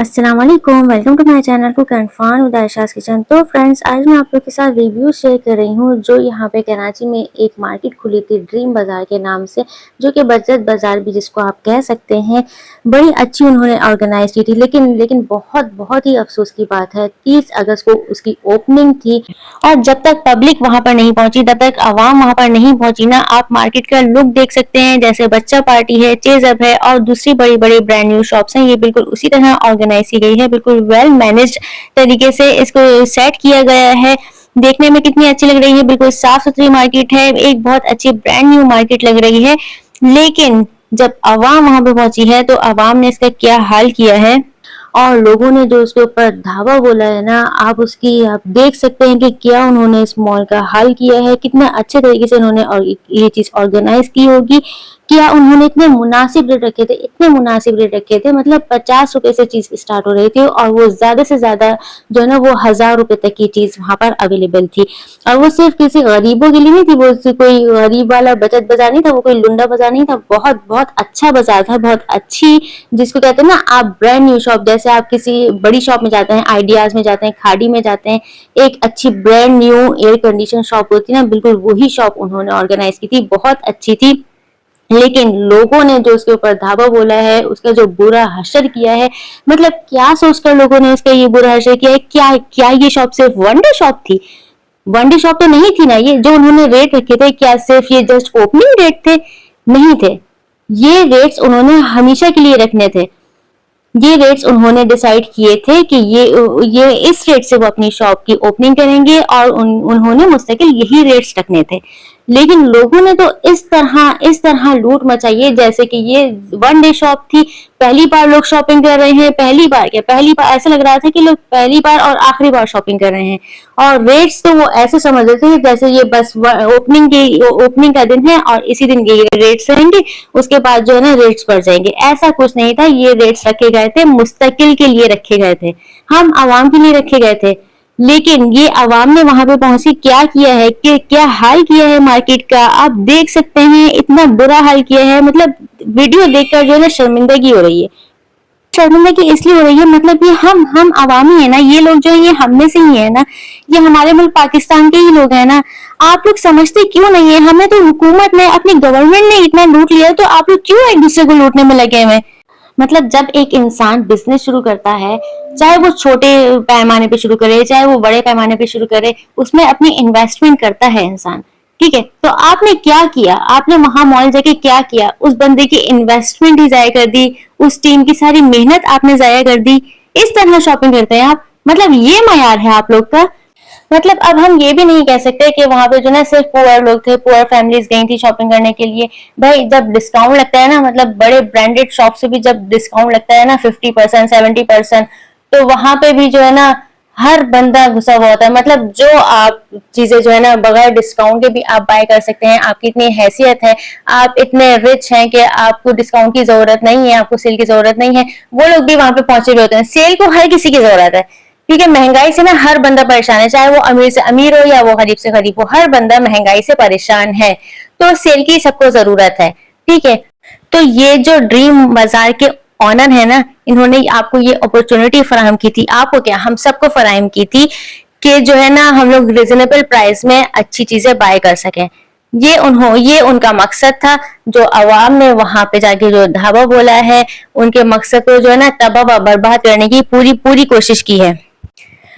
अस्सलाम वालेकुम, welcome to my channel cook and fun with Aisha's kitchen. तो फ्रेंड्स, आज मैं आप लोग के साथ रिव्यू शेयर कर रही हूँ जो यहाँ पे कराची में एक मार्केट खुली थी ड्रीम बाज़ार के नाम से, जो कि बचत बाज़ार भी जिसको आप कह सकते हैं। बड़ी अच्छी उन्होंने ऑर्गेनाइज की थी, लेकिन बहुत बहुत ही अफसोस की बात है, 30 अगस्त को उसकी ओपनिंग थी और जब तक पब्लिक वहाँ पर नहीं पहुंची, तब तक आवाम वहाँ पर नहीं पहुंची ना, आप मार्केट का लुक देख सकते हैं। जैसे बच्चा पार्टी है, चेज़अप है और दूसरी बड़ी बड़ी ब्रांड न्यू शॉप्स हैं, ये बिल्कुल उसी तरह ऑर्गेनाइज की गई है। बिल्कुल वेल मैनेज्ड तरीके से इसको सेट किया गया है। देखने में कितनी अच्छी लग रही है, बिल्कुल साफ सुथरी मार्केट है, एक बहुत अच्छी ब्रांड न्यू मार्केट लग रही है। लेकिन जब आवाम वहां पे पहुंची है तो आवाम ने इसका क्या हाल किया है और लोगों ने जो उसके ऊपर धावा बोला है ना, आप देख सकते हैं कि क्या उन्होंने इस मॉल का हाल किया है, कितने अच्छे तरीके से उन्होंने और ये चीज ऑर्गेनाइज की होगी। क्या उन्होंने इतने मुनासिब रेट रखे थे, इतने मुनासिब रेट रखे थे, मतलब 50 रुपए से चीज स्टार्ट हो रही थी और वो ज्यादा से ज्यादा जो है ना वो 1000 रुपए तक की चीज वहां पर अवेलेबल थी। और वो सिर्फ किसी गरीबों के लिए नहीं थी, वो कोई गरीब वाला बचत बाजार नहीं था, वो कोई लुंडा बाजार नहीं था, बहुत बहुत अच्छा बाजार था, बहुत अच्छी, जिसको कहते हैं ना आप ब्रांड न्यू शॉप। जैसे आप किसी बड़ी शॉप में जाते हैं, आइडियाज में जाते हैं, खाड़ी में जाते हैं, एक अच्छी brand new air condition shop होती है ना, बिल्कुल वही शॉप उन्होंने ऑर्गेनाइज की थी, बहुत अच्छी थी। लेकिन लोगों ने जो उसके ऊपर धावा बोला है, उसका जो बुरा हशर किया है, मतलब क्या सोचकर लोगों ने उसका ये बुरा हशर किया है। क्या क्या ये शॉप सिर्फ वन डे शॉप थी? वन डे शॉप तो नहीं थी ना। ये जो उन्होंने रेट रखे थे, क्या सिर्फ ये जस्ट ओपनिंग रेट थे? नहीं थे, ये रेट्स उन्होंने हमेशा के लिए रखने थे। ये रेट्स उन्होंने डिसाइड किए थे कि ये इस रेट से वो अपनी शॉप की ओपनिंग करेंगे और उन्होंने मुस्तकिल यही रेट्स रखने थे। लेकिन लोगों ने तो इस तरह लूट मचाई है जैसे कि ये वन डे शॉप थी। पहली बार लोग शॉपिंग कर रहे हैं, पहली बार ऐसा लग रहा था कि लोग पहली बार और आखिरी बार शॉपिंग कर रहे हैं। और रेट्स तो वो ऐसे समझ रहे थे जैसे ये बस ओपनिंग का दिन है और इसी दिन ये रेट्स रहेंगे, उसके बाद जो है ना रेट्स बढ़ जाएंगे। ऐसा कुछ नहीं था, ये रेट्स रखे गए थे मुस्तकिल के लिए रखे गए थे, हम आवाम के लिए रखे गए थे। लेकिन ये आवाम ने वहां पे पहुंच के क्या किया है, कि क्या हाल किया है मार्केट का, आप देख सकते हैं। इतना बुरा हाल किया है, मतलब वीडियो देखकर जो है ना शर्मिंदगी हो रही है। शर्मिंदगी इसलिए हो रही है, मतलब ये हम आवामी है ना, ये लोग जो है ये हम में से ही है ना, ये हमारे मुल्क पाकिस्तान के ही लोग हैं ना। आप लोग समझते क्यों नहीं है? हमें तो हुकूमत ने, अपनी गवर्नमेंट ने इतना लूट लिया, तो आप लोग क्यों एक दूसरे को लूटने में लगे हुए? मतलब जब एक इंसान बिजनेस शुरू करता है, चाहे वो छोटे पैमाने पे शुरू करे चाहे वो बड़े पैमाने पे शुरू करे, उसमें अपनी इन्वेस्टमेंट करता है इंसान। ठीक है, तो आपने क्या किया? आपने वहां मॉल जाके क्या किया? उस बंदे की इन्वेस्टमेंट ही जाया कर दी, उस टीम की सारी मेहनत आपने जाया कर दी। इस तरह शॉपिंग करते हैं आप? मतलब ये मयार है आप लोग का? मतलब अब हम ये भी नहीं कह सकते कि वहां पे जो ना सिर्फ पुअर लोग थे, पुअर फैमिलीज गई थी शॉपिंग करने के लिए। भाई जब डिस्काउंट लगता है ना, मतलब बड़े ब्रांडेड शॉप से भी जब डिस्काउंट लगता है ना 50% 70%, तो वहां पे भी जो है ना हर बंदा घुसा हुआ होता है। मतलब जो आप चीजें जो है ना बगैर डिस्काउंट के भी आप बाय कर सकते हैं, आपकी इतनी हैसियत है, आप इतने रिच हैं कि आपको डिस्काउंट की जरूरत नहीं है, आपको सेल की जरूरत नहीं है, वो लोग भी वहां पे पहुंचे हुए होते हैं। सेल को हर किसी की जरूरत है, ठीक है। महंगाई से ना हर बंदा परेशान है, चाहे वो अमीर से अमीर हो या वो गरीब से गरीब हो, हर बंदा महंगाई से परेशान है। तो सेल की सबको जरूरत है, ठीक है। तो ये जो ड्रीम बाजार के ऑनर है ना, इन्होंने आपको ये अपॉर्चुनिटी फराहम की थी, आपको क्या हम सबको फराहम की थी कि जो है ना हम लोग रिजनेबल प्राइस में अच्छी चीजें बाय कर सकें। ये उनका मकसद था। जो अवाम ने वहां पे जाके जो धावा बोला है, उनके मकसद को जो है ना तबाह बर्बाद करने की पूरी पूरी कोशिश की है।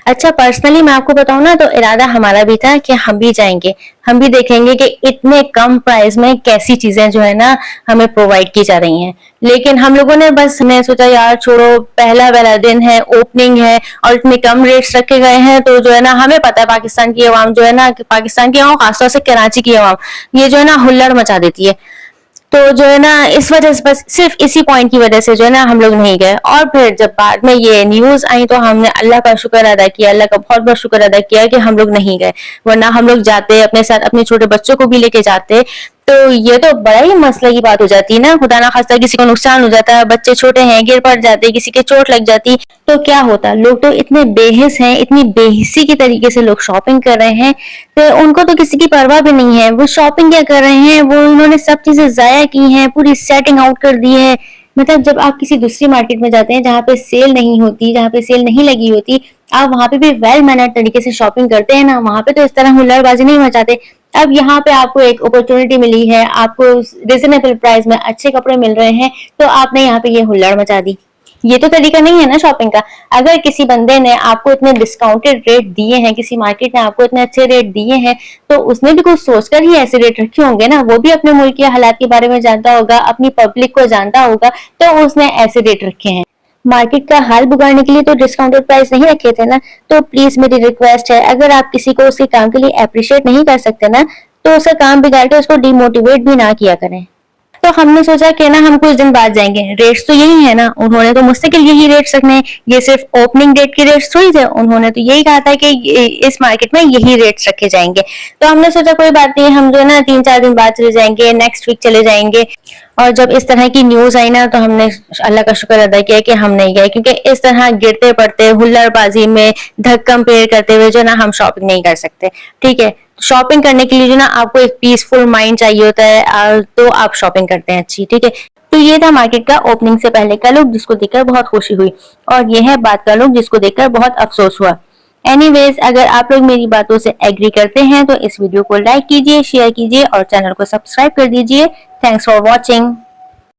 अच्छा, पर्सनली मैं आपको बताऊं ना, तो इरादा हमारा भी था कि हम भी जाएंगे, हम भी देखेंगे कि इतने कम प्राइस में कैसी चीजें जो है ना हमें प्रोवाइड की जा रही हैं। लेकिन हम लोगों ने बस ने सोचा यार छोड़ो, पहला दिन है, ओपनिंग है और इतने कम रेट्स रखे गए हैं, तो जो है ना हमें पता है पाकिस्तान की आवाम जो है ना, पाकिस्तान की आवाम खासतौर से कराची की आवाम ये जो है ना हुल्लड़ मचा देती है। तो जो है ना इस वजह से, बस सिर्फ इसी पॉइंट की वजह से जो है ना हम लोग नहीं गए। और फिर जब बाद में ये न्यूज आई तो हमने अल्लाह का शुक्र अदा किया, अल्लाह का बहुत बहुत शुक्र अदा किया कि हम लोग नहीं गए, वरना हम लोग जाते, अपने साथ अपने छोटे बच्चों को भी लेके जाते, तो ये तो बड़ा ही मसले की बात हो जाती है ना। खुदा ना खास्ता किसी को नुकसान हो जाता है, बच्चे छोटे हैं, गिर पड़ जाते, किसी के चोट लग जाती, तो क्या होता। लोग तो इतने बेहिस हैं, इतनी बेहिसी के तरीके से लोग शॉपिंग कर रहे हैं, तो उनको तो किसी की परवाह भी नहीं है। वो शॉपिंग क्या कर रहे हैं, वो उन्होंने सब चीजें जाया की हैं, पूरी सेटिंग आउट कर दी है, मतलब जब आप किसी दूसरी मार्केट में जाते हैं जहाँ पे सेल नहीं होती, जहाँ पे सेल नहीं लगी होती, आप वहाँ पे भी वेल मैनर्ड तरीके से शॉपिंग करते हैं ना, वहाँ पे तो इस तरह हुल्लड़बाजी नहीं मचाते। अब यहाँ पे आपको एक अपॉर्चुनिटी मिली है, आपको रिजनेबल प्राइस में अच्छे कपड़े मिल रहे हैं, तो आपने यहाँ पे ये हुल्लड़ मचा दी। ये तो तरीका नहीं है ना शॉपिंग का। अगर किसी बंदे ने आपको इतने डिस्काउंटेड रेट दिए हैं, किसी मार्केट ने आपको इतने अच्छे रेट दिए हैं, तो उसने भी कुछ सोचकर ही ऐसे रेट रखे होंगे ना। वो भी अपने मुल्क के हालात के बारे में जानता होगा, अपनी पब्लिक को जानता होगा, तो उसने ऐसे रेट रखे हैं। मार्केट का हाल बिगाड़ने के लिए तो डिस्काउंटेड प्राइस नहीं रखे थे ना। तो प्लीज मेरी रिक्वेस्ट है, अगर आप किसी को उसके काम के लिए अप्रिशिएट नहीं कर सकते ना, तो उसका काम बिगाड़ के उसको डिमोटिवेट भी ना किया करें। तो हमने सोचा कि ना हम कुछ दिन बाद जाएंगे। रेट्स तो यही है ना, उन्होंने तो मुस्तकिल यही रेट्स रखने हैं। ये सिर्फ ओपनिंग डेट के रेट्स थोड़ी थे, उन्होंने तो यही कहा था कि इस मार्केट में यही रेट्स रखे जाएंगे। तो हमने सोचा कोई बात नहीं, हम जो है ना 3-4 दिन बाद चले जाएंगे, नेक्स्ट वीक चले जाएंगे। और जब इस तरह की न्यूज आई ना, तो हमने अल्लाह का शुक्र अदा किया कि हम नहीं गए, क्योंकि इस तरह गिरते पड़ते हुल्लड़बाजी में धक्कम पेड़ करते हुए जो ना हम शॉपिंग नहीं कर सकते। ठीक है, शॉपिंग करने के लिए जो ना आपको एक पीसफुल माइंड चाहिए होता है, तो आप शॉपिंग करते हैं अच्छी। ठीक है, तो ये था मार्केट का ओपनिंग से पहले का लुक, जिसको देखकर बहुत खुशी हुई। और ये है बाद का लुक, जिसको देखकर बहुत अफसोस हुआ। एनीवेज, अगर आप लोग मेरी बातों से एग्री करते हैं तो इस वीडियो को लाइक कीजिए, शेयर कीजिए और चैनल को सब्सक्राइब कर दीजिए। Thanks for watching.